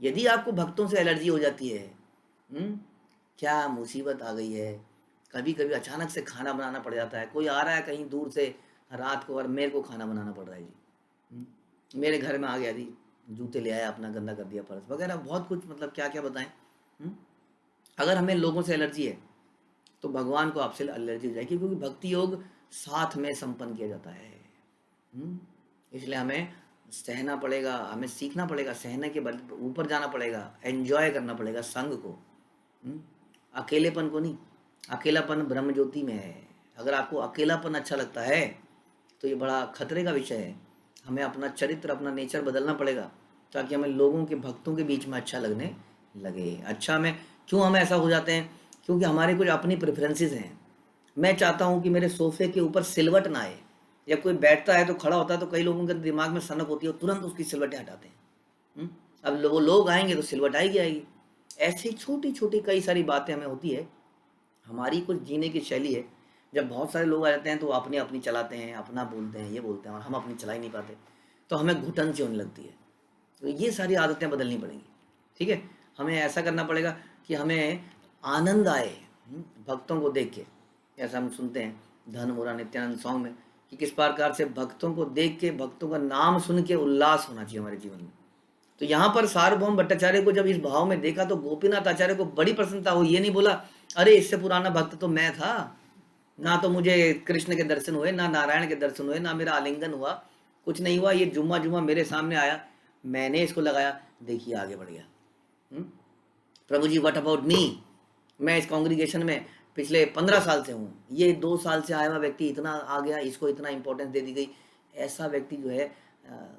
S1: यदि आपको भक्तों से एलर्जी हो जाती है, क्या मुसीबत आ गई है। कभी कभी अचानक से खाना बनाना पड़ जाता है, कोई आ रहा है कहीं दूर से रात को और मेरे को खाना बनाना पड़ रहा है जी, मेरे घर में आ गया जी, जूते ले आया, अपना गंदा कर दिया फर्श वगैरह, बहुत कुछ, मतलब क्या क्या बताएं। अगर हमें लोगों से एलर्जी है तो भगवान को आपसे एलर्जी हो जाएगी, क्योंकि भक्ति योग साथ में संपन्न किया जाता है। इसलिए हमें सहना पड़ेगा, हमें सीखना पड़ेगा, सहने के बल ऊपर जाना पड़ेगा, एंजॉय करना पड़ेगा संग को, अकेलेपन को नहीं। अकेलापन ब्रह्म ज्योति में है। अगर आपको अकेलापन अच्छा लगता है तो ये बड़ा खतरे का विषय है। हमें अपना चरित्र, अपना नेचर बदलना पड़ेगा, ताकि हमें लोगों के, भक्तों के बीच में अच्छा लगने लगे। अच्छा, हमें क्यों हम ऐसा हो जाते हैं, क्योंकि हमारे कुछ अपनी प्रेफरेंसेस हैं। मैं चाहता हूँ कि मेरे सोफे के ऊपर सिलवट ना आए। जब कोई बैठता है तो खड़ा होता है तो कई लोगों के दिमाग में सनक होती है, तुरंत उसकी सिलवटें हटाते हैं। अब वो लोग आएंगे तो सिलवट आएगी आएगी। ऐसी छोटी छोटी कई सारी बातें हमें होती है। हमारी कुछ जीने की शैली है। जब बहुत सारे लोग आ जाते हैं तो अपनी अपनी चलाते हैं, अपना बोलते हैं, ये बोलते हैं, और हम अपनी चला ही नहीं पाते, तो हमें घुटन सी होने लगती है। तो ये सारी आदतें बदलनी पड़ेंगी, ठीक है। हमें ऐसा करना पड़ेगा कि हमें आनंद आए भक्तों को देख के। ऐसा हम सुनते हैं धन मुरा नित्यानंद सॉन्ग में, कि किस प्रकार से भक्तों को देख के, भक्तों का नाम सुन के उल्लास होना चाहिए हमारे जीवन में। तो यहाँ पर सार्वभौम भट्टाचार्य को जब इस भाव में देखा तो गोपीनाथ आचार्य को बड़ी प्रसन्नता हुई। ये नहीं बोला अरे इससे पुराना भक्त तो मैं था, ना तो मुझे कृष्ण के दर्शन हुए, ना नारायण के दर्शन हुए, ना मेरा आलिंगन हुआ, कुछ नहीं हुआ, ये जुम्मा जुम्मा मेरे सामने आया, मैंने इसको लगाया, देखिए आगे बढ़ गया। प्रभु जी व्हाट अबाउट मी, मैं इस कॉन्ग्रीगेशन में पिछले 15 साल से हूँ, ये 2 साल से आया हुआ व्यक्ति इतना आ गया, इसको इतना इंपॉर्टेंस दे दी गई। ऐसा व्यक्ति जो है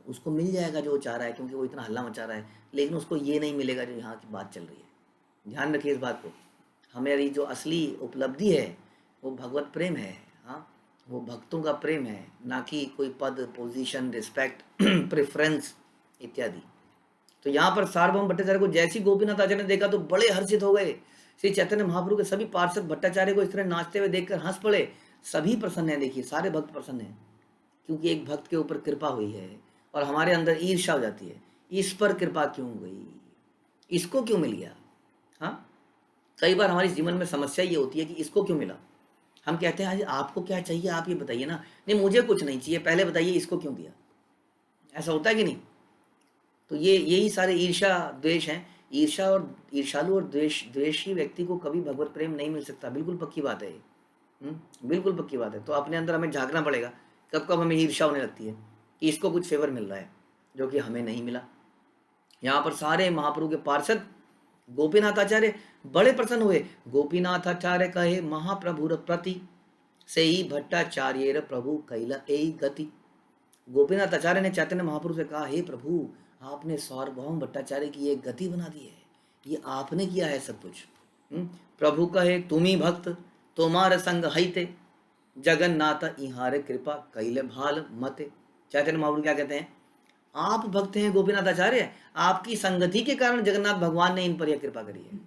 S1: उसको मिल जाएगा जो वो चाह रहा है, क्योंकि वो इतना हल्ला मचा रहा है, लेकिन उसको ये नहीं मिलेगा जो यहाँ की बात चल रही है। ध्यान रखिए इस बात को। हमारी जो असली उपलब्धि है वो भगवत प्रेम है। हाँ, वो भक्तों का प्रेम है, ना कि कोई पद, पोजीशन, रिस्पेक्ट, प्रेफरेंस इत्यादि। तो यहाँ पर सार्वभौम भट्टाचार्य को जैसी गोपीनाथ आचार्य ने देखा तो बड़े हर्षित हो गए। श्री चैतन्य महाप्रभु के सभी पार्षद भट्टाचार्य को इस तरह नाचते हुए देखकर हंस पड़े। सभी प्रसन्न हैं, देखिए सारे भक्त प्रसन्न हैं, क्योंकि एक भक्त के ऊपर कृपा हुई है। और हमारे अंदर ईर्ष्या हो जाती है, इस पर कृपा क्यों हुई, इसको क्यों मिल गया। हाँ, कई बार हमारे जीवन में समस्या ये होती है कि इसको क्यों मिला। हम कहते हैं आपको क्या चाहिए, आप ये बताइए ना। नहीं, मुझे कुछ नहीं चाहिए, पहले बताइए इसको क्यों दिया। ऐसा होता है कि नहीं। तो ये यही सारे ईर्ष्या द्वेष हैं। ईर्ष्या और ईर्षालु और द्वेषी व्यक्ति को कभी भगवत प्रेम नहीं मिल सकता। बिल्कुल पक्की बात है ये, बिल्कुल पक्की बात है। तो अपने अंदर हमें झांकना पड़ेगा कब कब हमें ईर्ष्या होने लगती है कि इसको कुछ फेवर मिल रहा है जो कि हमें नहीं मिला। यहाँ पर सारे महाप्रभु के पार्षद गोपीनाथ आचार्य बड़े प्रसन्न हुए। गोपीनाथ आचार्य कहे महाप्रभुर प्रति, से ही भट्टाचार्य प्रभु कैला ए गति। गोपीनाथ आचार्य ने चैतन्य महाप्रभु से कहा, हे प्रभु, आपने सार्वभौम भट्टाचार्य की ये गति बना दी है, ये आपने किया है सब कुछ। प्रभु कहे तुम्ही भक्त तुम्हार संग हईते, जगन्नाथ इहारे कृपा कैले भाल मते। चैतन्य महाप्रभु क्या कहते हैं, आप भक्त हैं गोपीनाथ आचार्य, आपकी संगति के कारण जगन्नाथ भगवान ने इन पर यह कृपा करी है।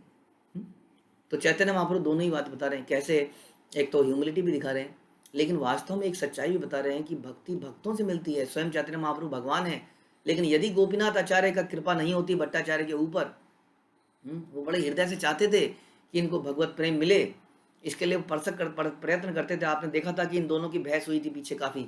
S1: तो चैतन्य महाप्रभु दोनों ही बात बता रहे हैं, कैसे एक तो ह्यूमिलिटी भी दिखा रहे हैं, लेकिन वास्तव में एक सच्चाई भी बता रहे हैं कि भक्ति भक्तों से मिलती है। स्वयं चैतन्य महाप्रभु भगवान है, लेकिन यदि गोपीनाथ आचार्य का कृपा नहीं होती भट्टाचार्य के ऊपर, वो बड़े हृदय से चाहते थे कि इनको भगवत प्रेम मिले, इसके लिए प्रयत्न करते थे। आपने देखा था कि इन दोनों की बहस हुई थी पीछे काफ़ी।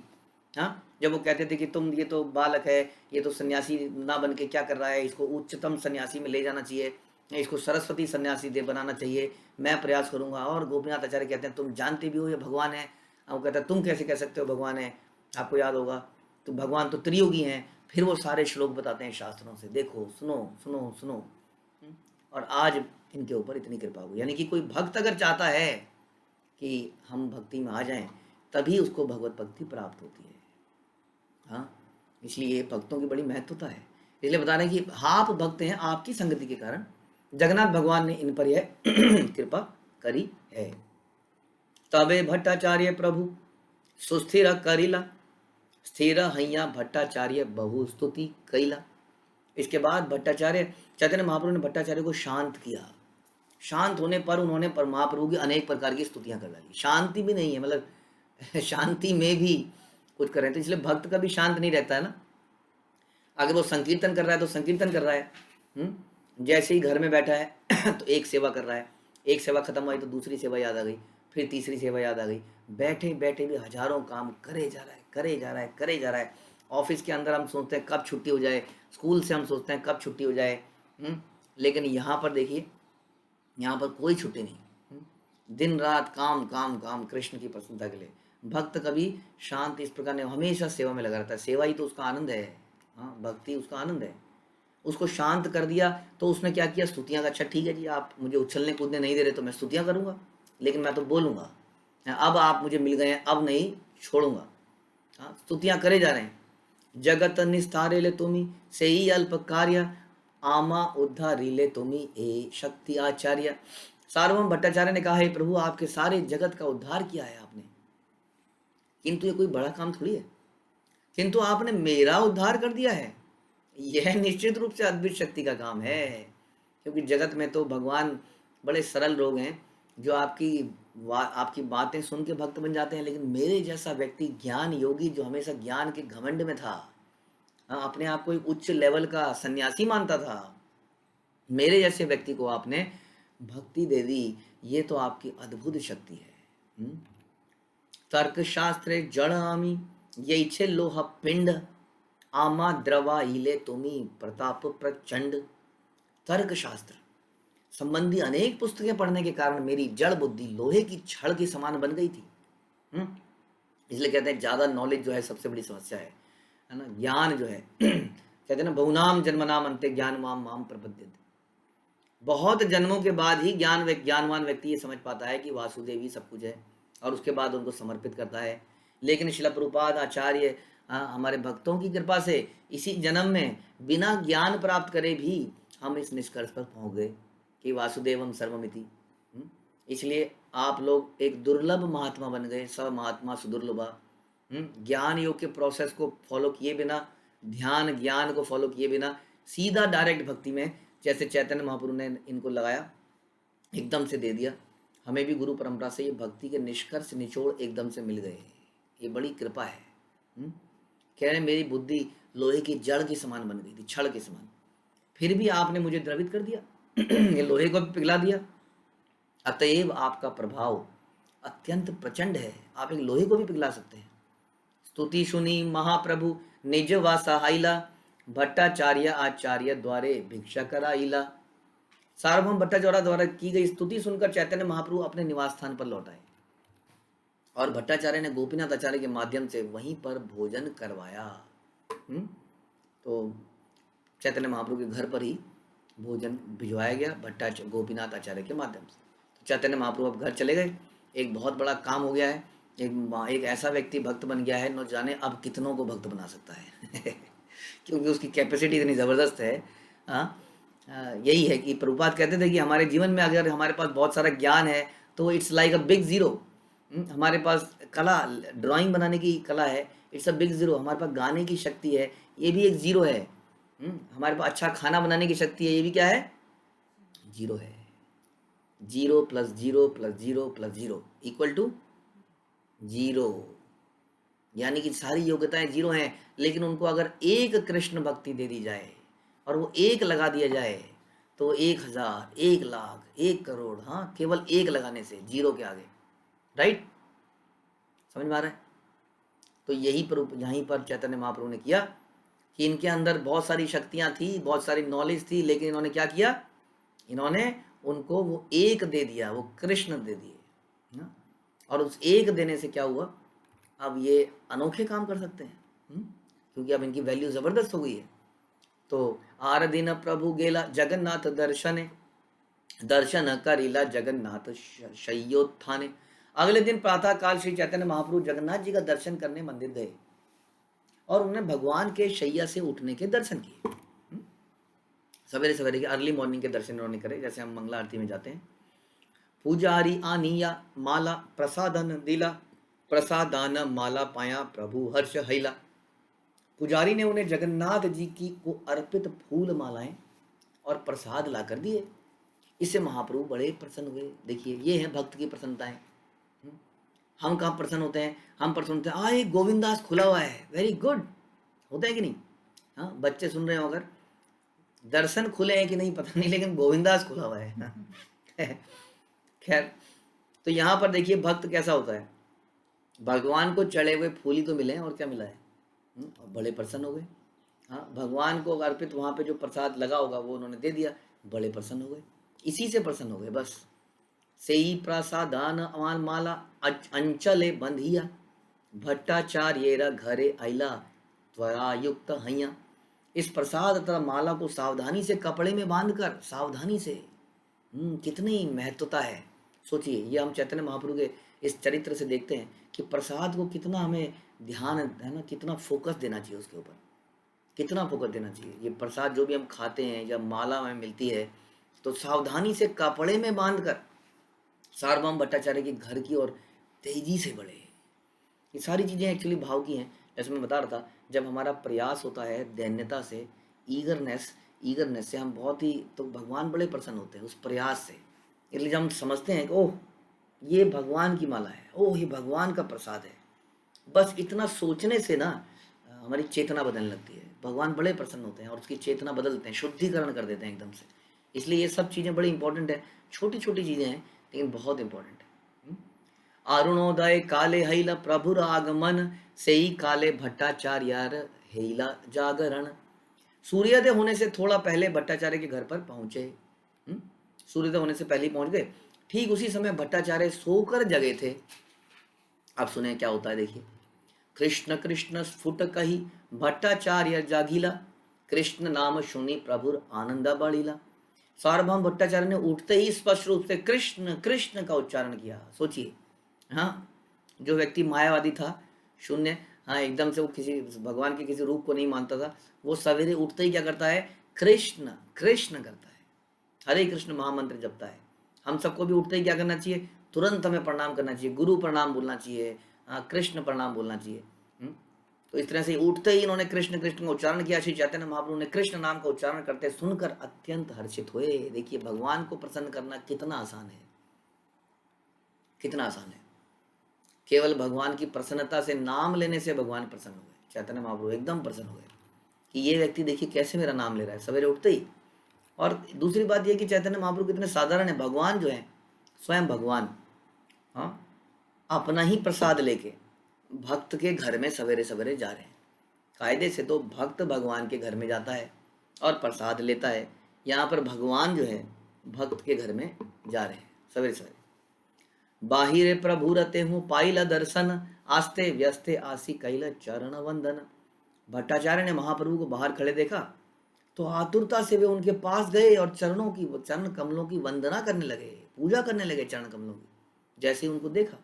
S1: हाँ, जब वो कहते थे कि तुम, ये तो बालक है, ये तो सन्यासी ना बन के क्या कर रहा है, इसको उच्चतम सन्यासी में ले जाना चाहिए, इसको सरस्वती सन्यासी दे बनाना चाहिए, मैं प्रयास करूंगा। और गोपीनाथ आचार्य कहते हैं तुम जानते भी हो ये भगवान है, अब वो कहता है तुम कैसे कह सकते हो भगवान है, आपको याद होगा तो भगवान तो त्रियोगी हैं। फिर वो सारे श्लोक बताते हैं शास्त्रों से, देखो सुनो सुनो सुनो। और आज इनके ऊपर इतनी कृपा हुई। यानी कि कोई भक्त अगर चाहता है कि हम भक्ति में आ जाएं, तभी उसको भगवत भक्ति प्राप्त होती है। हाँ, इसलिए भक्तों की बड़ी महत्वता है। इसलिए बता रहे हैं कि आप भक्त हैं, आपकी संगति के कारण जगन्नाथ भगवान ने इन पर यह कृपा करी है। तबे भट्टाचार्य प्रभु सुस्थिर करिला, स्थिर हैया भट्टाचार्य बहु स्तुति कैला। इसके बाद भट्टाचार्य, चैतन्य महाप्रभु ने भट्टाचार्य को शांत किया। शांत होने पर उन्होंने महाप्रभु की अनेक प्रकार की स्तुतियां कर डाली। शांति भी नहीं है, मतलब शांति में भी कुछ कर रहे थे। इसलिए भक्त कभी शांत नहीं रहता है ना। अगर वो संकीर्तन कर रहा है तो संकीर्तन कर रहा है, जैसे ही घर में बैठा है तो एक सेवा कर रहा है, एक सेवा खत्म हुई तो दूसरी सेवा याद आ गई, फिर तीसरी सेवा याद आ गई। बैठे बैठे भी हजारों काम करे जा रहा है, करे जा रहा है, करे जा रहा है। ऑफिस के अंदर हम सोचते हैं कब छुट्टी हो जाए, स्कूल से हम सोचते हैं कब छुट्टी हो जाए, लेकिन यहाँ पर देखिए, यहाँ पर कोई छुट्टी नहीं। दिन रात काम काम काम कृष्ण की प्रसन्नता के लिए। भक्त कभी शांत इस प्रकार नहीं, हमेशा सेवा में लगा रहता है। सेवा ही तो उसका आनंद है। हाँ, भक्ति उसका आनंद है। उसको शांत कर दिया तो उसने क्या किया, स्तुतियां का, अच्छा ठीक है जी, आप मुझे उछलने कूदने नहीं दे रहे तो मैं स्तुतियां करूंगा, लेकिन मैं तो बोलूंगा। अब आप मुझे मिल गए हैं, अब नहीं छोड़ूंगा। हाँ, स्तुतियां करे जा रहे हैं। जगत निस्तारे ले तुम्ही से ही अल्प कार्य, आमा उद्धारी ले तुम्ही ए शक्ति आचार्य। सार्वभौम भट्टाचार्य ने कहा, है प्रभु आपके सारे जगत का उद्धार किया है आपने, किंतु ये कोई बड़ा काम थोड़ी है, किंतु आपने मेरा उद्धार कर दिया है। यह निश्चित रूप से अद्भुत शक्ति का काम है। क्योंकि जगत में तो भगवान बड़े सरल लोग हैं जो आपकी बातें सुन के भक्त बन जाते हैं, लेकिन मेरे जैसा व्यक्ति ज्ञान योगी जो हमेशा ज्ञान के घमंड में था, अपने आप को एक उच्च लेवल का सन्यासी मानता था, मेरे जैसे व्यक्ति को आपने भक्ति दे दी। ये तो आपकी अद्भुत शक्ति है। तर्क शास्त्रे जड़ आमी ये इच्छे लोह पिंड, आमा द्रवा इले तुम्ही प्रताप प्रचंड। तर्क शास्त्र संबंधी अनेक पुस्तकें पढ़ने के कारण मेरी जड़ बुद्धि लोहे की छड़ के समान बन गई थी। इसलिए कहते हैं ज्यादा नॉलेज जो है सबसे बड़ी समस्या है ना। ज्ञान जो है कहते हैं ना, बहुनाम जन्मनाम अंते ज्ञान माम माम प्रपद्यते। बहुत जन्मों के बाद ही ज्ञानवान व्यक्ति ये समझ पाता है कि वासुदेव ही सब कुछ है, और उसके बाद उनको समर्पित करता है। लेकिन शिला प्रभुपाद आचार्य हमारे भक्तों की कृपा से इसी जन्म में बिना ज्ञान प्राप्त करे भी हम इस निष्कर्ष पर पहुंच गए कि वासुदेवम सर्वमिति। इसलिए आप लोग एक दुर्लभ महात्मा बन गए, सब महात्मा सुदुर्लभा। ज्ञान योग के प्रोसेस को फॉलो किए बिना, ध्यान ज्ञान को फॉलो किए बिना सीधा डायरेक्ट भक्ति में, जैसे चैतन्य महाप्रभु ने इनको लगाया, एकदम से दे दिया। हमें भी गुरु परंपरा से ये भक्ति के निष्कर्ष निचोड़ एकदम से मिल गए। ये बड़ी कृपा है। कह रहे मेरी बुद्धि लोहे की जड़ के समान बन गई थी, छड़ के समान, फिर भी आपने मुझे द्रवित कर दिया ये लोहे को भी पिघला दिया। अतएव आपका प्रभाव अत्यंत प्रचंड है, आप एक लोहे को भी पिघला सकते हैं। स्तुति सुनी महाप्रभु निज वा सहाइला, भट्टाचार्य आचार्य द्वारे भिक्षा कराइला। सार्वभौम भट्टाचार्य द्वारा की गई स्तुति सुनकर चैतन्य महाप्रभु अपने निवास स्थान पर लौट आए, और भट्टाचार्य ने गोपीनाथ आचार्य के माध्यम से वहीं पर भोजन करवाया। तो चैतन्य महाप्रभु के घर पर ही भोजन भिजवाया गया गोपीनाथ आचार्य के माध्यम से। तो चैतन्य महाप्रभु अब घर चले गए। एक बहुत बड़ा काम हो गया है। एक ऐसा व्यक्ति भक्त बन गया है, न जाने अब कितनों को भक्त बना सकता है क्योंकि उसकी कैपेसिटी इतनी ज़बरदस्त है। यही है कि प्रभुपाद कहते थे कि हमारे जीवन में अगर हमारे पास बहुत सारा ज्ञान है तो it's like a big zero. हमारे पास कला, ड्राइंग बनाने की कला है, इट्स अ बिग ज़ीरो। हमारे पास गाने की शक्ति है, ये भी एक ज़ीरो है। हमारे पास अच्छा खाना बनाने की शक्ति है, ये भी क्या है, जीरो है। 0 + 0 + 0 + 0 = 0। यानी कि सारी योग्यताएं जीरो हैं, लेकिन उनको अगर एक कृष्ण भक्ति दे दी जाए और वो एक लगा दिया जाए तो 1000, 1 लाख, 1 करोड़, हाँ, केवल एक लगाने से जीरो के आगे। राइट, समझ में आ रहा है? तो यहीं पर चैतन्य महाप्रभु ने किया कि इनके अंदर बहुत सारी शक्तियां थी, बहुत सारी नॉलेज थी, लेकिन इन्होंने क्या किया, इन्होंने उनको वो एक दे दिया, वो कृष्ण दे दिए। और उस एक देने से क्या हुआ अब ये अनोखे काम कर सकते हैं। क्योंकि अब इनकी वैल्यू ज़बरदस्त हो गई है। तो आर दिन प्रभु गेला जगन्नाथ दर्शने, दर्शन करिला जगन्नाथ शय्योत्थाने। अगले दिन प्रातः काल श्री चैतन्य महाप्रभु जगन्नाथ जी का दर्शन करने मंदिर गए और उन्होंने भगवान के शैया से उठने के दर्शन किए। सवेरे सवेरे के अर्ली मॉर्निंग के दर्शन उन्होंने करे, जैसे हम मंगला आरती में जाते हैं। पुजारी आनिया माला प्रसादन दिला, प्रसादान माला पाया प्रभु हर्ष हैला। पुजारी ने उन्हें जगन्नाथ जी की को अर्पित फूल मालाएं और प्रसाद ला कर दिए। इससे महाप्रभु बड़े प्रसन्न हुए। देखिए, ये है भक्त की प्रसन्नताएं। हम कहाँ प्रसन्न होते हैं? हम प्रसन्न होते हैं, एक गोविंदास खुला हुआ है, वेरी गुड, होता है कि नहीं? हाँ, बच्चे सुन रहे हो अगर, दर्शन खुले हैं कि नहीं पता नहीं, लेकिन गोविंदास खुला हुआ है। खैर, तो यहाँ पर देखिए भक्त कैसा होता है, भगवान को चढ़े हुए फूल ही तो मिले हैं, और क्या मिला है? बड़े प्रसन्न हो गए। हाँ, भगवान को अर्पित वहाँ पे जो प्रसाद लगा होगा वो उन्होंने दे दिया, बड़े प्रसन्न हो गए, इसी से प्रसन्न हो गए बस। से ही प्रसादान अमाल माला अंचले बंधिया, भट्टाचार्य घरे आइला त्वरा युक्त हैया। इस प्रसाद तथा माला को सावधानी से कपड़े में बांधकर, सावधानी से, कितनी महत्वता है। सोचिए, ये हम चैतन्य महाप्रभु के इस चरित्र से देखते हैं कि प्रसाद को कितना हमें ध्यान है ना, कितना फोकस देना चाहिए उसके ऊपर, कितना फोकस देना चाहिए। ये प्रसाद जो भी हम खाते हैं, जब माला में मिलती है तो सावधानी से कपड़े में बांधकर सार्वभौम भट्टाचार्य के घर की ओर तेजी से बढ़े। ये सारी चीज़ें एक्चुअली भाव की हैं। जैसे मैं बता रहा था, जब हमारा प्रयास होता है दैन्यता से, ईगरनेस से, हम बहुत ही, तो भगवान बड़े प्रसन्न होते हैं उस प्रयास से। इसलिए जब हम समझते हैं कि ओह ये भगवान की माला है, ओह ये भगवान का प्रसाद है, बस इतना सोचने से ना हमारी चेतना बदलने लगती है। भगवान बड़े प्रसन्न होते हैं और उसकी चेतना बदलते हैं, शुद्धिकरण कर देते हैं एकदम से। इसलिए ये सब चीज़ें बड़ी इंपॉर्टेंट है, छोटी छोटी चीज़ें हैं लेकिन बहुत इंपॉर्टेंट है। अरुणोदय काले हैला प्रभुर आगमन, से ही काले भट्टाचार्य हैला जागरण। सूर्योदय होने से थोड़ा पहले भट्टाचार्य के घर पर पहुंचे। सूर्योदय होने से पहले ही पहुंच गए। ठीक उसी समय भट्टाचार्य सोकर जगे थे। अब सुने क्या होता है, देखिए। कृष्ण कृष्ण स्फुट कही भट्टाचार्य जागीला, कृष्ण नाम सुनी प्रभुर आनंद बढ़ीला। सार्वभौम भट्टाचार्य ने उठते ही स्पष्ट रूप से कृष्ण कृष्ण का उच्चारण किया। सोचिए, हाँ, जो व्यक्ति मायावादी था, शून्य, हाँ, एकदम से वो किसी भगवान के किसी रूप को नहीं मानता था, वो सवेरे उठते ही क्या करता है? कृष्ण कृष्ण करता है, हरे कृष्ण महामंत्र जपता है। हम सबको भी उठते ही क्या करना चाहिए? तुरंत हमें प्रणाम करना चाहिए, गुरु प्रणाम बोलना चाहिए, कृष्ण प्रणाम बोलना चाहिए। तो इस तरह से उठते ही इन्होंने कृष्ण कृष्ण का उच्चारण किया। श्री चैतन्य महाप्रभु ने कृष्ण नाम का उच्चारण करते सुनकर अत्यंत हर्षित हुए। देखिए, भगवान को प्रसन्न करना कितना आसान है, कितना आसान है। केवल भगवान की प्रसन्नता से, नाम लेने से भगवान प्रसन्न हो गए। चैतन्य महाप्रभु एकदम प्रसन्न हो गए कि ये व्यक्ति देखिए कैसे मेरा नाम ले रहा है सवेरे उठते ही। और दूसरी बात यह कि चैतन्य महाप्रभु कितने साधारण है। भगवान जो है, स्वयं भगवान, हाँ, अपना ही प्रसाद लेके भक्त के घर में सवेरे सवेरे जा रहे हैं। कायदे से तो भक्त भगवान के घर में जाता है और प्रसाद लेता है। यहाँ पर भगवान जो है भक्त के घर में जा रहे हैं सवेरे सवेरे। बाहिरे प्रभु रते हूँ पाइला दर्शन, आस्ते व्यस्ते आसी कैला चरण वंदन। भट्टाचार्य ने महाप्रभु को बाहर खड़े देखा तो आतुरता से वे उनके पास गए और चरण कमलों की वंदना करने लगे, पूजा करने लगे चरण कमलों की। जैसे ही उनको देखा,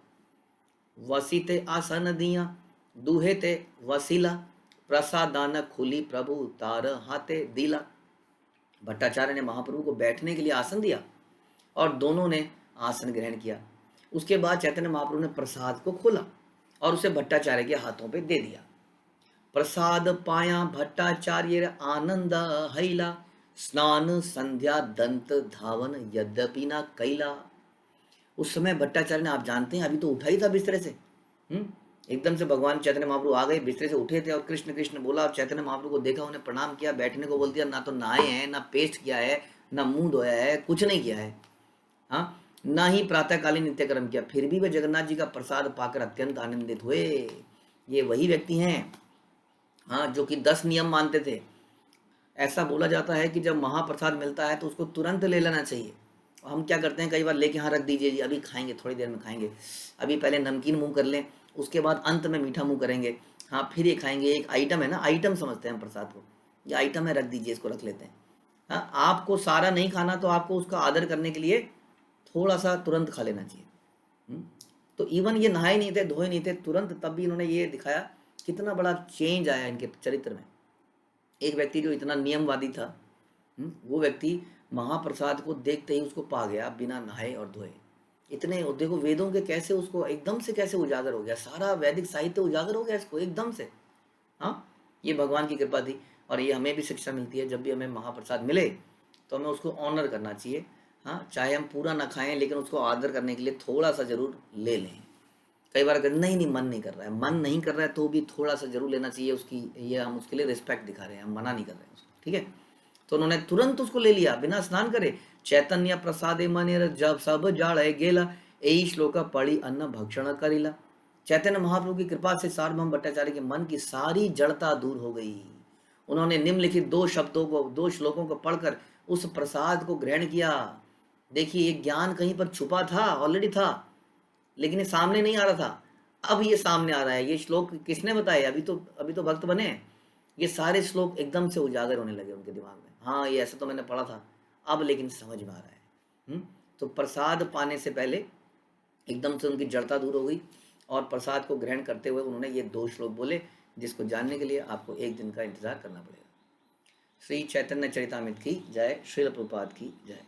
S1: वसीते आसन दिया, दूहे ते वसीला, प्रसादान खुली प्रभु तार हाथे दिला। भट्टाचार्य ने महाप्रभु को बैठने के लिए आसन दिया और दोनों ने आसन ग्रहण किया। उसके बाद चैतन्य महाप्रभु ने प्रसाद को खोला और उसे भट्टाचार्य के हाथों पे दे दिया। प्रसाद पाया भट्टाचार्य आनंद हैला, स्नान संध्या दंत धावन यद्यपि ना कैला। उस समय भट्टाचार्य ने, आप जानते हैं, अभी तो उठा ही था बिस्तरे से। एकदम से भगवान चैतन्य महाप्रभु आ गए, बिस्तरे से उठे थे और कृष्ण कृष्ण बोला। और चैतन्य महाप्रभु को देखा, उन्हें प्रणाम किया, बैठने को बोल दिया। ना तो नहाए हैं, ना पेस्ट किया है, ना मुंह धोया है, कुछ नहीं किया है, हाँ, ना ही प्रातःकालीन नित्यकर्म किया। फिर भी वे जगन्नाथ जी का प्रसाद पाकर अत्यंत आनंदित हुए। ये वही व्यक्ति हैं, हाँ, जो कि 10 नियम मानते थे। ऐसा बोला जाता है कि जब महाप्रसाद मिलता है तो उसको तुरंत ले लेना चाहिए। हम क्या करते हैं, कई बार लेके, हाँ रख दीजिए जी, अभी खाएंगे, थोड़ी देर में खाएंगे, अभी पहले नमकीन मुंह कर लें, उसके बाद अंत में मीठा मुंह करेंगे, हाँ फिर ये खाएंगे। एक आइटम है ना, आइटम समझते हैं हम प्रसाद को, ये आइटम है, रख दीजिए, इसको रख लेते हैं। हाँ, आपको सारा नहीं खाना तो आपको उसका आदर करने के लिए थोड़ा सा तुरंत खा लेना चाहिए। हम्म? तो इवन ये नहाए नहीं थे, धोए नहीं थे तुरंत, तब भी इन्होंने ये दिखाया कितना बड़ा चेंज आया इनके चरित्र में। एक व्यक्ति जो इतना नियमवादी था, वो व्यक्ति महाप्रसाद को देखते ही उसको पा गया बिना नहाए और धोए। इतने, और देखो वेदों के कैसे उसको एकदम से कैसे उजागर हो गया, सारा वैदिक साहित्य उजागर हो गया इसको एकदम से। हाँ, ये भगवान की कृपा थी। और ये हमें भी शिक्षा मिलती है, जब भी हमें महाप्रसाद मिले तो हमें उसको ऑनर करना चाहिए। हाँ, चाहे हम पूरा ना खाएं लेकिन उसको आदर करने के लिए थोड़ा सा जरूर ले लें। कई बार अगर नहीं नहीं मन नहीं कर रहा है, मन नहीं कर रहा है तो भी थोड़ा सा जरूर लेना चाहिए उसकी, ये हम उसके लिए रिस्पेक्ट दिखा रहे हैं, हम मना नहीं कर रहे हैं उसको, ठीक है। तो उन्होंने तुरंत उसको ले लिया बिना स्नान करे। चैतन्य प्रसादे मने जब सब जाड़े गेला, यही श्लोका पढ़ी अन्न भक्षण करीला। चैतन्य महाप्रभु की कृपा से सार्वभौम भट्टाचार्य के मन की सारी जड़ता दूर हो गई। उन्होंने निम्नलिखित 2 श्लोकों को पढ़कर उस प्रसाद को ग्रहण किया। देखिए, ये ज्ञान कहीं पर छुपा था, ऑलरेडी था, लेकिन ये सामने नहीं आ रहा था, अब ये सामने आ रहा है। ये श्लोक किसने बताए? अभी तो भक्त बने हैं। ये सारे श्लोक एकदम से उजागर होने लगे उनके दिमाग में। हाँ, ये ऐसा तो मैंने पढ़ा था, अब लेकिन समझ में आ रहा है। तो प्रसाद पाने से पहले एकदम से उनकी जड़ता दूर हो गई, और प्रसाद को ग्रहण करते हुए उन्होंने ये 2 श्लोक बोले, जिसको जानने के लिए आपको एक दिन का इंतजार करना पड़ेगा। श्री चैतन्य चरितामृत की जय, श्रील प्रभुपाद की जय।